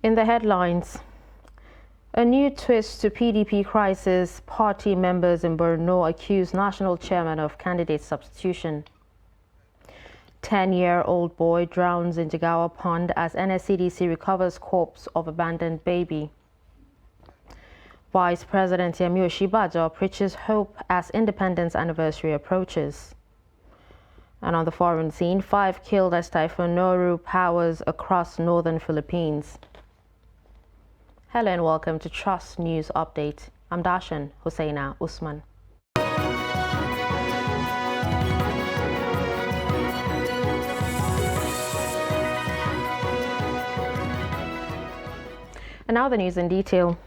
In the headlines, a new twist to PDP crisis. Party members in Borno accuse national chairman of candidate substitution. 10-year-old boy drowns in Jigawa Pond as NSCDC recovers corpse of abandoned baby. Vice President Yemi Osinbajo preaches hope as independence anniversary approaches. And on the foreign scene, 5 killed as Typhoon Noru powers across northern Philippines. Hello and welcome to Trust News Update. I'm Darshan Hussaina Usman. And now the news in detail.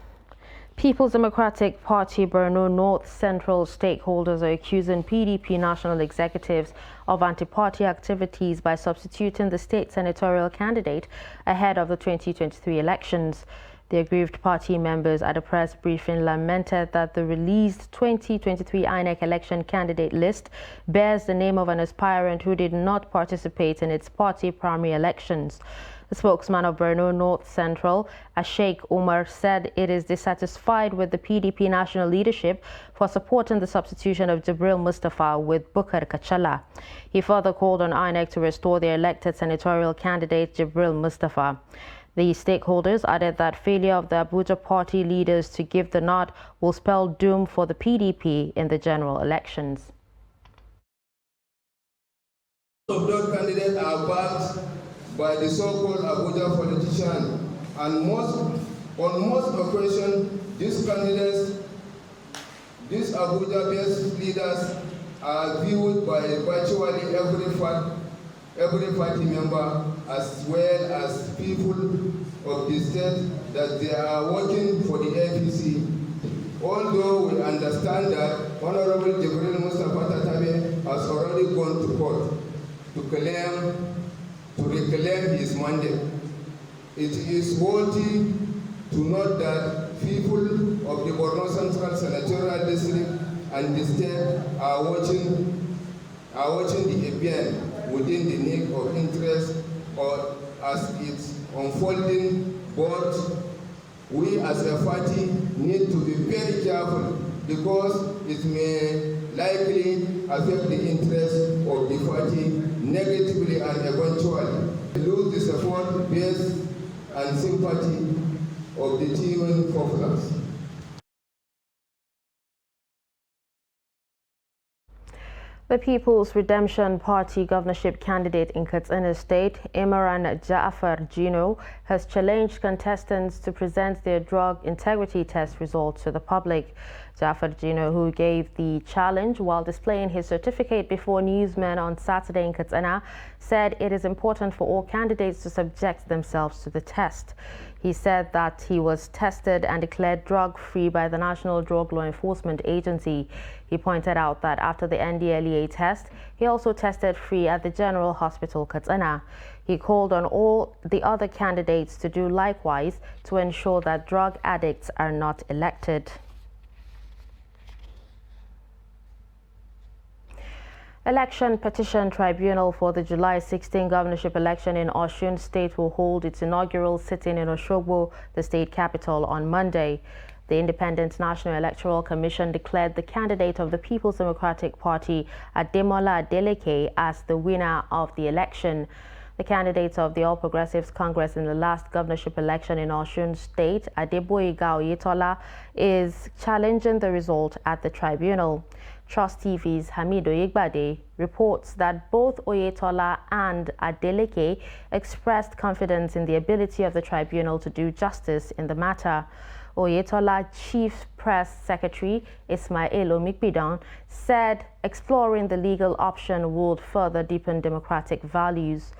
People's Democratic Party Borno North Central stakeholders are accusing PDP national executives of anti-party activities by substituting the state senatorial candidate ahead of the 2023 elections. The aggrieved party members at a press briefing lamented that the released 2023 INEC election candidate list bears the name of an aspirant who did not participate in its party primary elections. The spokesman of Borno North Central, Sheikh Umar, said it is dissatisfied with the PDP national leadership for supporting the substitution of Jibril Mustafa with Bukar Kachala. He further called on INEC to restore their elected senatorial candidate Jibril Mustafa. The stakeholders added that failure of the Abuja party leaders to give the nod will spell doom for the PDP in the general elections. Those candidates are backed by the so-called Abuja politician, and on most occasions, these candidates, these Abuja-based leaders are viewed by virtually every party member as well as people of the state that they are working for the APC. Although we understand that Honorable Jibril Mustafa Tatabe has already gone to court to reclaim his mandate. It is worthy to note that people of the Borno Central Senatorial District and the state are watching the event within the nick of interest or as it's unfolding, but we as a party need to be very careful because it may likely affect the interest of the party negatively and eventually lose the support, base and sympathy of the teeming populace. The People's Redemption Party governorship candidate in Katsina State, Imran Ja'far Jino, has challenged contestants to present their drug integrity test results to the public. Ja'far Jino, who gave the challenge while displaying his certificate before newsmen on Saturday in Katsina, said it is important for all candidates to subject themselves to the test. He said that he was tested and declared drug-free by the National Drug Law Enforcement Agency. He pointed out that after the NDLEA test, he also tested free at the General Hospital, Katsina. He called on all the other candidates to do likewise to ensure that drug addicts are not elected. Election Petition Tribunal for the July 16 governorship election in Osun State will hold its inaugural sitting in Osogbo, the state capital, on Monday. The Independent National Electoral Commission declared the candidate of the People's Democratic Party, Ademola Adeleke, as the winner of the election. The candidate of the All Progressives Congress in the last governorship election in Osun State, Adeboyega Oyetola, is challenging the result at the tribunal. Trust TV's Hamido Igbade reports that both Oyetola and Adeleke expressed confidence in the ability of the tribunal to do justice in the matter. Oyetola Chief Press Secretary Ismail Omikbidan said exploring the legal option would further deepen democratic values.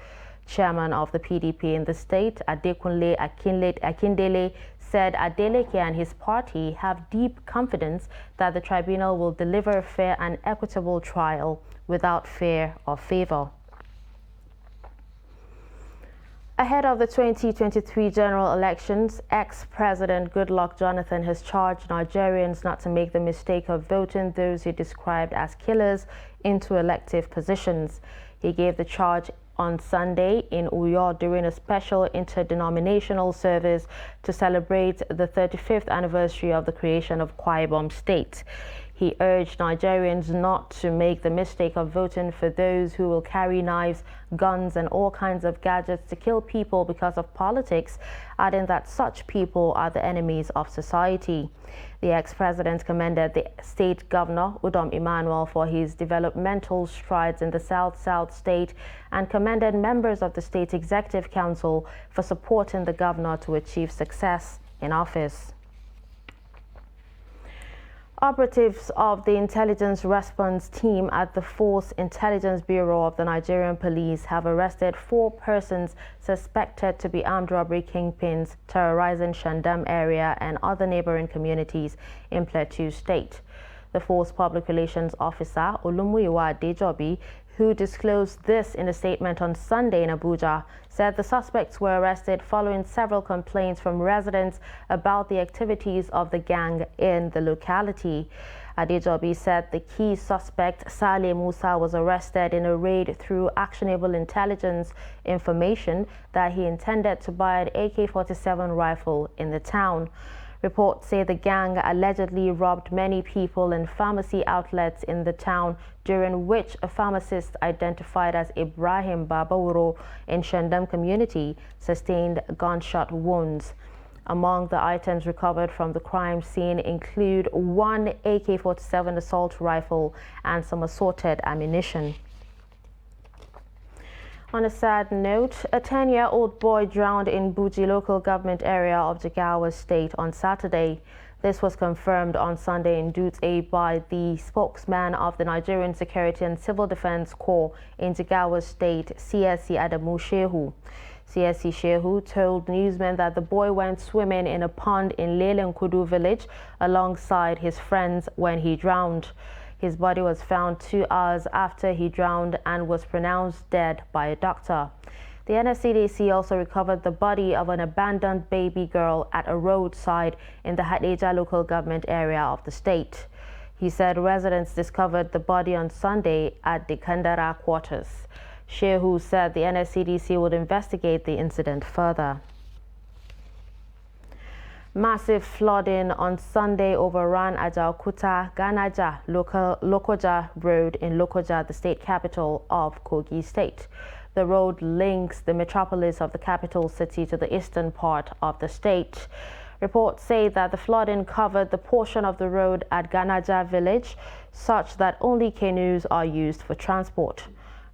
Chairman of the PDP in the state, Adekunle Akindele, said Adeleke and his party have deep confidence that the tribunal will deliver a fair and equitable trial without fear or favor. Ahead of the 2023 general elections, ex-President Goodluck Jonathan has charged Nigerians not to make the mistake of voting those he described as killers into elective positions. He gave the charge on Sunday in Uyo during a special interdenominational service to celebrate the 35th anniversary of the creation of Akwa Ibom State. He urged Nigerians not to make the mistake of voting for those who will carry knives, guns, and all kinds of gadgets to kill people because of politics, adding that such people are the enemies of society. The ex-president commended the state governor, Udom Emmanuel, for his developmental strides in the South-South state and commended members of the state executive council for supporting the governor to achieve success in office. Operatives of the Intelligence Response Team at the Force Intelligence Bureau of the Nigerian Police have arrested 4 persons suspected to be armed robbery kingpins terrorizing Shandam area and other neighboring communities in Plateau State. The Force Public Relations Officer, Olumuyiwa Adejobi, who disclosed this in a statement on Sunday in Abuja, said the suspects were arrested following several complaints from residents about the activities of the gang in the locality. Adejobi said the key suspect, Saleh Musa, was arrested in a raid through actionable intelligence information that he intended to buy an AK-47 rifle in the town. Reports say the gang allegedly robbed many people in pharmacy outlets in the town, during which a pharmacist identified as Ibrahim Babawuro in Shandam community sustained gunshot wounds. Among the items recovered from the crime scene include 1 AK-47 assault rifle and some assorted ammunition. On a sad note, a 10-year-old boy drowned in Buji local government area of Jigawa State on Saturday. This was confirmed on Sunday in Dutse by the spokesman of the Nigerian Security and Civil Defense Corps in Jigawa State, CSC Adamu Shehu. CSC Shehu told newsmen that the boy went swimming in a pond in Lelenkudu village alongside his friends when he drowned. His body was found 2 hours after he drowned and was pronounced dead by a doctor. The NSCDC also recovered the body of an abandoned baby girl at a roadside in the Hadeja local government area of the state. He said residents discovered the body on Sunday at the Kandara quarters. Shehu said the NSCDC would investigate the incident further. Massive flooding on Sunday overran Ajaokuta Ganaja Lokoja Road in Lokoja, the state capital of Kogi State. The road links the metropolis of the capital city to the eastern part of the state. Reports say that the flooding covered the portion of the road at Ganaja village, such that only canoes are used for transport.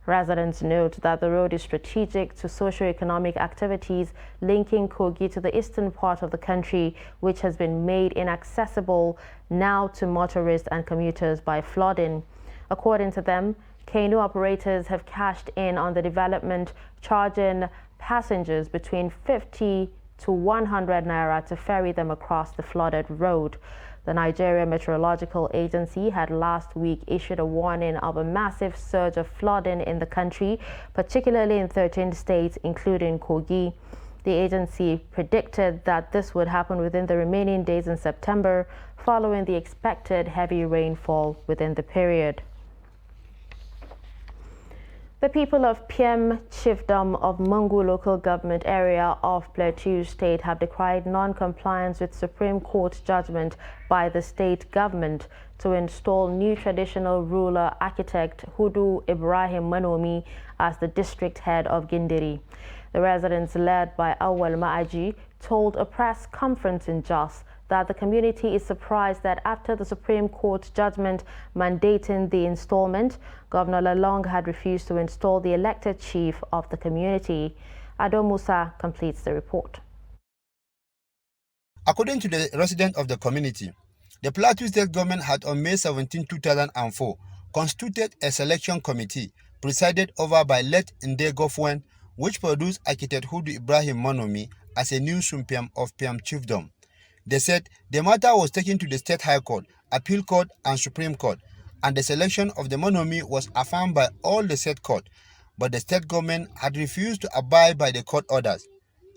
Residents note that the road is strategic to socio-economic activities linking Kogi to the eastern part of the country, which has been made inaccessible now to motorists and commuters by flooding. According to them, canoe operators have cashed in on the development, charging passengers between 50 to 100 naira to ferry them across the flooded road. The Nigeria Meteorological Agency had last week issued a warning of a massive surge of flooding in the country, particularly in 13 states, including Kogi. The agency predicted that this would happen within the remaining days in September, following the expected heavy rainfall within the period. The people of Piem Chiefdom of Mungu local government area of Plateau State have decried non-compliance with Supreme Court judgment by the state government to install new traditional ruler architect Hudu Ibrahim Manomi as the district head of Gindiri. The residents, led by Awal Ma'aji, told a press conference in Jos that the community is surprised that after the Supreme Court judgment mandating the installment, Governor Lalong had refused to install the elected chief of the community. Ado Musa completes the report. According to the resident of the community, the Plateau State government had on May 17, 2004 constituted a selection committee presided over by late Nde Gofwen, which produced architect Hudu Ibrahim Manomi as a new Sumpiam of Piem Chiefdom. They said the matter was taken to the State High Court, Appeal Court and Supreme Court, and the selection of the Manomi was affirmed by all the state court, but the state government had refused to abide by the court orders,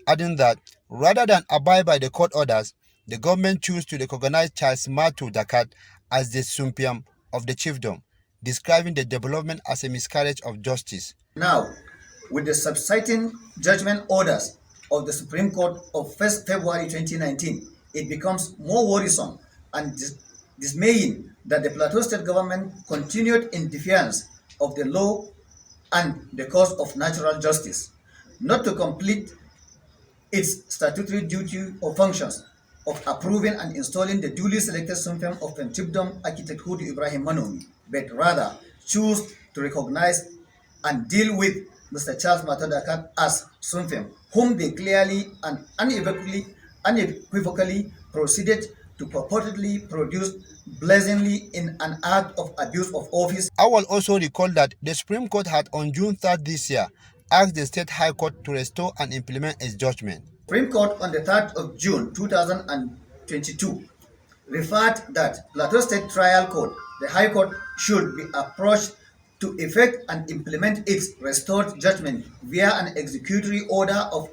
adding that rather than abide by the court orders, the government chose to recognize Charles Matu Dakat as the Sumpiam of the chiefdom, describing the development as a miscarriage of justice. Now, with the subsiding judgment orders of the Supreme Court of 1st February 2019, it becomes more worrisome and dismaying that the Plateau State government continued in defiance of the law and the cause of natural justice, not to complete its statutory duty or functions of approving and installing the duly selected Sumfem of Chiefdom Architect Hudu Ibrahim Manomi, but rather choose to recognize and deal with Mr. Charles Matadakat as Sumfem, whom they clearly and unequivocally proceeded to purportedly produce blazingly in an act of abuse of office. I will also recall that the Supreme Court had on June 3rd this year asked the State High Court to restore and implement its judgment. Supreme Court on the 3rd of June 2022 referred that Plateau State Trial Court, the High Court, should be approached to effect and implement its restored judgment via an executory order of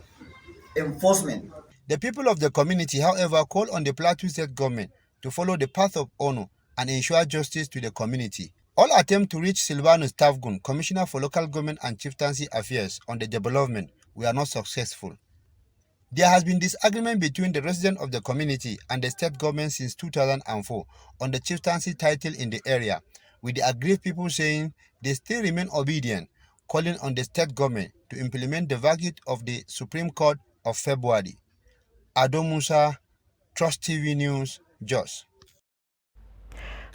enforcement. The people of the community, however, call on the Plateau State government to follow the path of honor and ensure justice to the community. All attempts to reach Silvanus Tafgun, Commissioner for Local Government and Chieftaincy Affairs, on the development were not successful. There has been disagreement between the residents of the community and the state government since 2004 on the chieftaincy title in the area, with the aggrieved people saying they still remain obedient, calling on the state government to implement the verdict of the Supreme Court of February. Ado Musa, Trust TV News, Jos.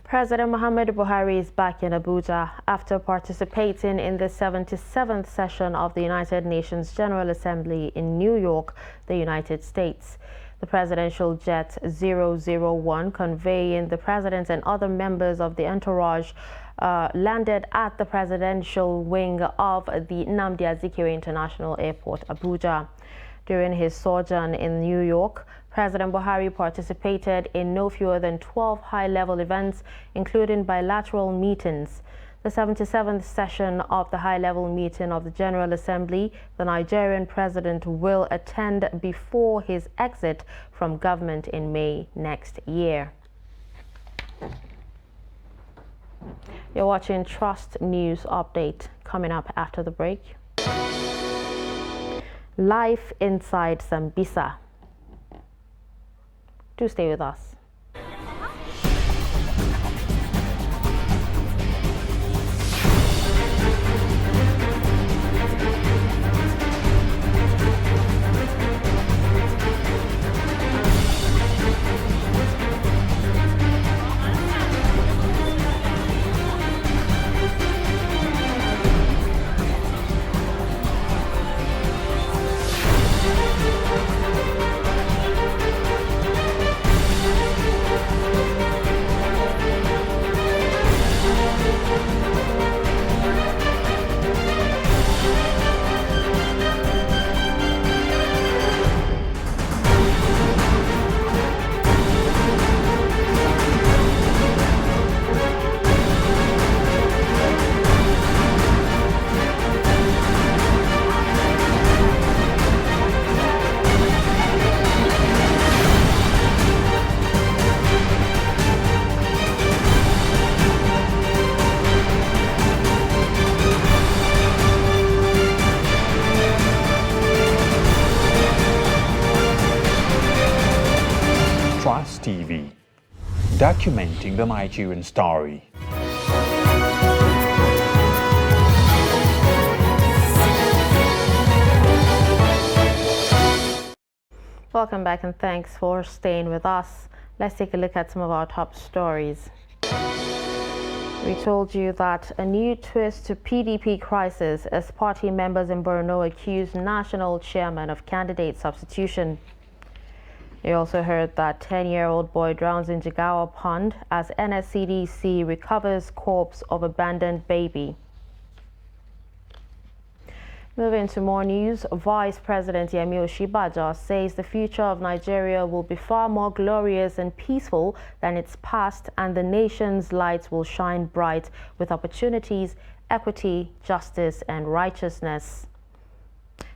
President Muhammadu Buhari is back in Abuja after participating in the 77th session of the United Nations General Assembly in New York, the United States. The presidential jet 001 conveying the president and other members of the entourage landed at the presidential wing of the Nnamdi Azikiwe International Airport, Abuja. During his sojourn in New York, President Buhari participated in no fewer than 12 high-level events, including bilateral meetings. The 77th session of the high-level meeting of the General Assembly, the Nigerian president will attend before his exit from government in May next year. You're watching Trust News Update. Coming up after the break. Life inside Sambisa. Do stay with us. Trust TV, documenting the Nigerian story. Welcome back and thanks for staying with us. Let's take a look at some of our top stories. We told you that a new twist to PDP crisis as party members in Borno accused national chairman of candidate substitution. You also heard that 10-year-old boy drowns in Jigawa Pond as NSCDC recovers corpse of abandoned baby. Moving to more news, Vice President Yemi Osinbajo says the future of Nigeria will be far more glorious and peaceful than its past, and the nation's lights will shine bright with opportunities, equity, justice, and righteousness.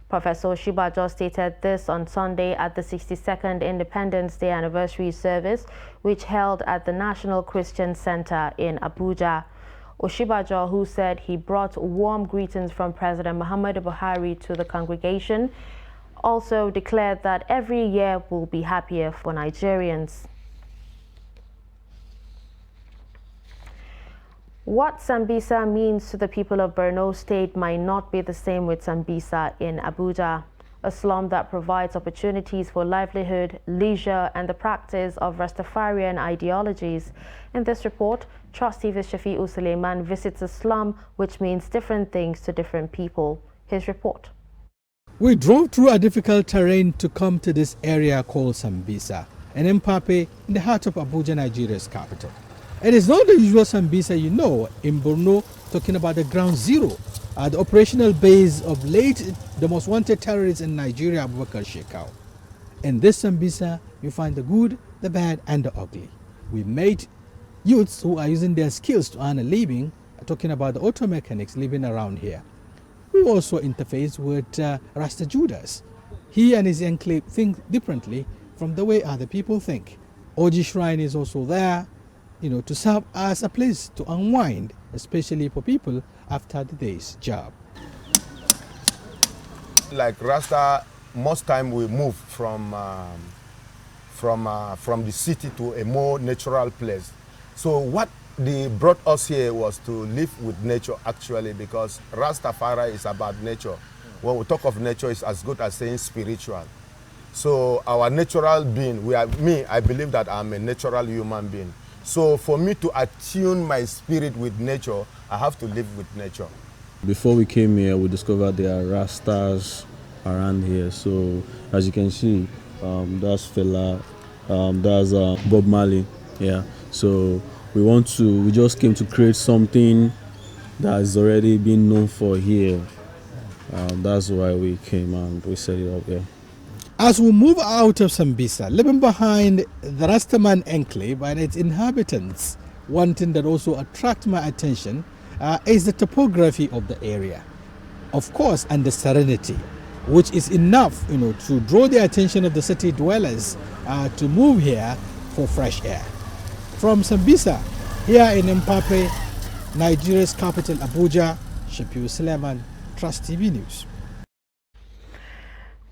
Professor Osinbajo stated this on Sunday at the 62nd Independence Day anniversary service, which held at the National Christian Center in Abuja. Oshibajo, who said he brought warm greetings from President Muhammadu Buhari to the congregation, also declared that every year will be happier for Nigerians. What Sambisa means to the people of Borno State might not be the same with Sambisa in Abuja, a slum that provides opportunities for livelihood, leisure, and the practice of Rastafarian ideologies. In this report, Trust TV's Shafi'u Suleiman visits a slum which means different things to different people. His report. We drove through a difficult terrain to come to this area called Sambisa, an Mpape in the heart of Abuja, Nigeria's capital. It is not the usual Sambisa you know in Borno, talking about the ground zero, the operational base of the most wanted terrorist in Nigeria, Abubakar Shekau. In this Sambisa, you find the good, the bad, and the ugly. We met youths who are using their skills to earn a living, talking about the auto mechanics living around here. We also interface with Rasta Judas. He and his enclave think differently from the way other people think. Oji Shrine is also there, to serve as a place to unwind, especially for people after the day's job. Like Rasta, most time we move from the city to a more natural place. So what they brought us here was to live with nature actually, because Rastafari is about nature. When we talk of nature, it's as good as saying spiritual. So our natural being, I believe that I'm a natural human being. So for me to attune my spirit with nature, I have to live with nature. Before we came here, we discovered there are Rastas around here. So as you can see, that's Fela, that's Bob Marley. Yeah. So we just came to create something that is already been known for here. That's why we came and we set it up here. As we move out of Sambisa, leaving behind the Rastaman enclave and its inhabitants, one thing that also attracts my attention is the topography of the area. Of course, and the serenity, which is enough, to draw the attention of the city dwellers to move here for fresh air. From Sambisa, here in Mpape, Nigeria's capital Abuja, Shafi'u Suleiman, Trust TV News.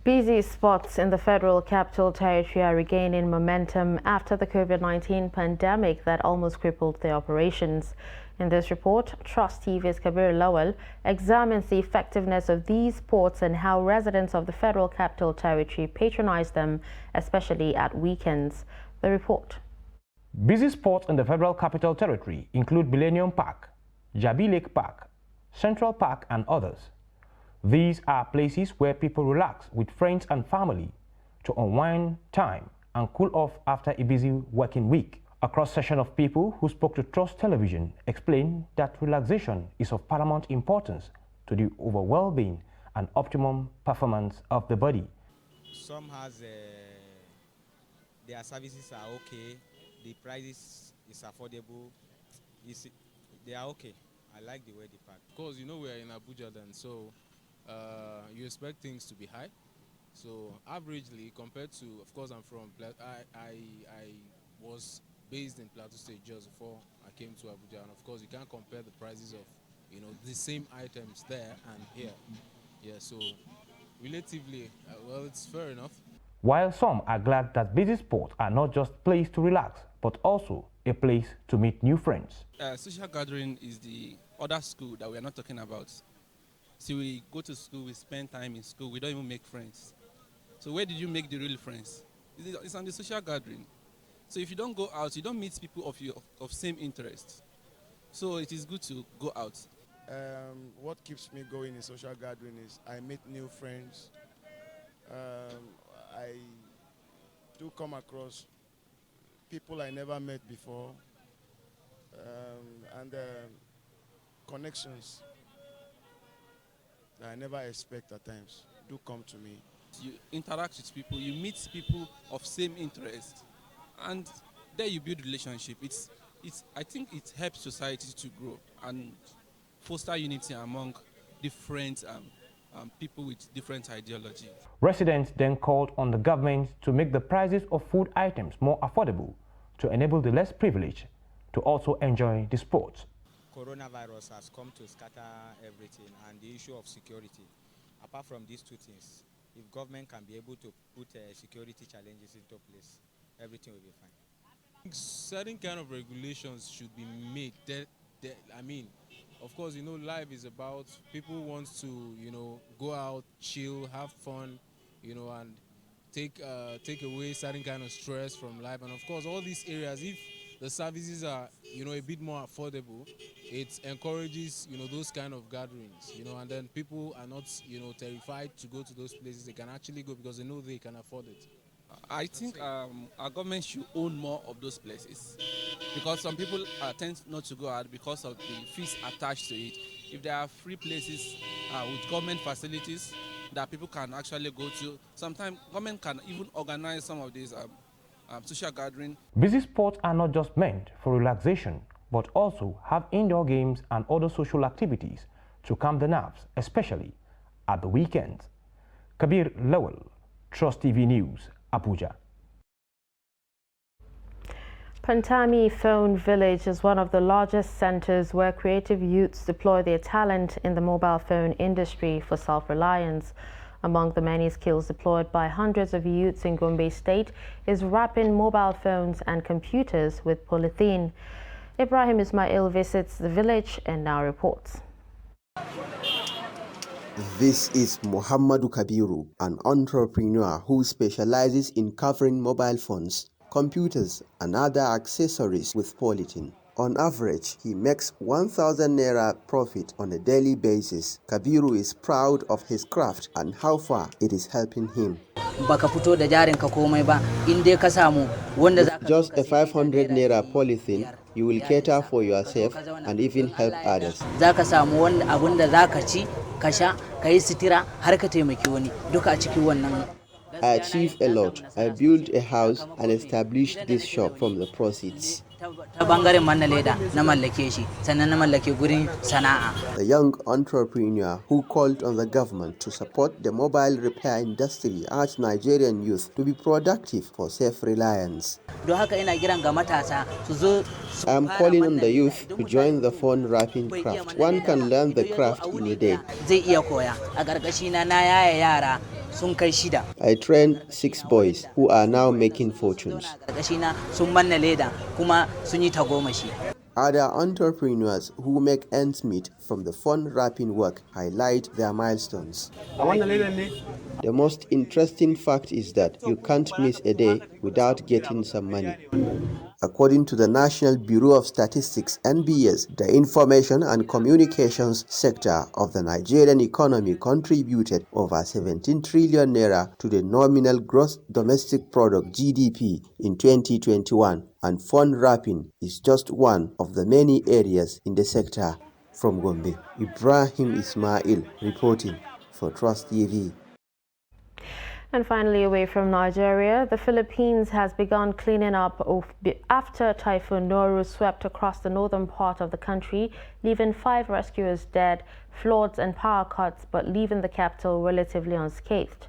Busy spots in the Federal Capital Territory are regaining momentum after the COVID-19 pandemic that almost crippled their operations. In this report, Trust TV's Kabir Lawal examines the effectiveness of these ports and how residents of the Federal Capital Territory patronize them, especially at weekends. The report. Busy spots in the Federal Capital Territory include Millennium Park, Jabi Lake Park, Central Park, and others. These are places where people relax with friends and family to unwind time and cool off after a busy working week. A cross-section of people who spoke to Trust Television explained that relaxation is of paramount importance to the overall well-being and optimum performance of the body. Some has their services are okay, the prices is affordable, they are okay. I like the way they park. Of course, we are in Abuja then, so you expect things to be high. So averagely, compared to, of course, I'm from, I was based in Plateau State just before I came to Abuja, and of course you can't compare the prices of, the same items there and here. Yeah, so relatively, well, it's fair enough. While some are glad that busy spots are not just a place to relax, but also a place to meet new friends. Social gathering is the other school that we are not talking about. So we go to school, we spend time in school, we don't even make friends. So where did you make the real friends? It's on the social gathering. So if you don't go out, you don't meet people of same interest. So it is good to go out. What keeps me going in social gathering is I meet new friends. I do come across people I never met before, and connections that I never expect at times do come to me. You interact with people, you meet people of same interest, and there you build relationship. I think it helps society to grow and foster unity among different people with different ideology. Residents then called on the government to make the prices of food items more affordable to enable the less privileged to also enjoy the sports. coronavirus has come to scatter everything, and the issue of security. Apart from these two things, if government can be able to put security challenges into place, everything will be fine. Certain kind of regulations should be made. I mean, of course, life is about people want to, go out, chill, have fun, and take away certain kind of stress from life. And of course, all these areas, if the services are, a bit more affordable, it encourages, those kind of gatherings, and then people are not, terrified to go to those places. They can actually go because they know they can afford it. I think our government should own more of those places, because some people tend not to go out because of the fees attached to it. If there are free places with government facilities that people can actually go to, sometimes government can even organize some of these social gatherings. Busy sports are not just meant for relaxation, but also have indoor games and other social activities to calm the nerves, especially at the weekends. Kabir Lawal, Trust TV News, Abuja. Pantami Phone Village is one of the largest centers where creative youths deploy their talent in the mobile phone industry for self-reliance. Among the many skills deployed by hundreds of youths in Gombe State is wrapping mobile phones and computers with polythene. Ibrahim Ismail visits the village and now reports. This is Muhammadu Kabiru, an entrepreneur who specializes in covering mobile phones, computers and other accessories with polythene. On average, he makes 1,000 naira profit on a daily basis. Kabiru is proud of his craft and how far it is helping him. Just a 500 naira polythene, you will cater for yourself and even help others. I achieved a lot. I built a house and established this shop from the proceeds. The young entrepreneur who called on the government to support the mobile repair industry urged Nigerian youth to be productive for self-reliance. I am calling on the youth to join the phone wrapping craft. One can learn the craft in a day. I trained 6 boys who are now making fortunes. Other entrepreneurs who make ends meet from the phone wrapping work highlight their milestones. The most interesting fact is that you can't miss a day without getting some money. According to the National Bureau of Statistics (NBS), the information and communications sector of the Nigerian economy contributed over 17 trillion naira to the nominal gross domestic product (GDP) in 2021, and phone wrapping is just one of the many areas in the sector. From Gombe, Ibrahim Ismail reporting for Trust TV. And finally, away from Nigeria, the Philippines has begun cleaning up after Typhoon Noru swept across the northern part of the country, leaving 5 rescuers dead, floods and power cuts, but leaving the capital relatively unscathed.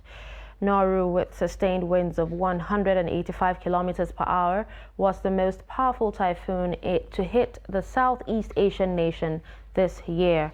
Noru, with sustained winds of 185 kilometers per hour, was the most powerful typhoon to hit the Southeast Asian nation this year.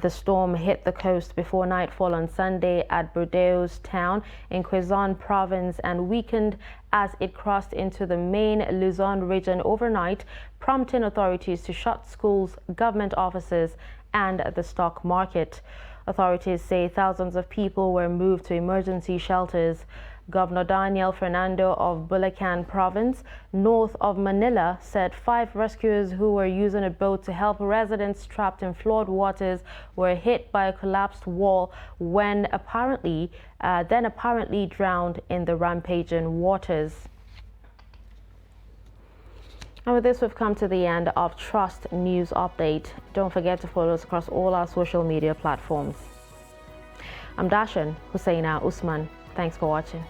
The storm hit the coast before nightfall on Sunday at Bordeaux town in Quezon province and weakened as it crossed into the main Luzon region overnight, prompting authorities to shut schools, government offices and the stock market. Authorities say thousands of people were moved to emergency shelters. Governor Daniel Fernando of Bulacan province, north of Manila, said 5 rescuers who were using a boat to help residents trapped in flood waters were hit by a collapsed wall when apparently drowned in the rampaging waters. And with this, we've come to the end of Trust News Update. Don't forget to follow us across all our social media platforms. I'm Dashan Husseina Usman. Thanks for watching.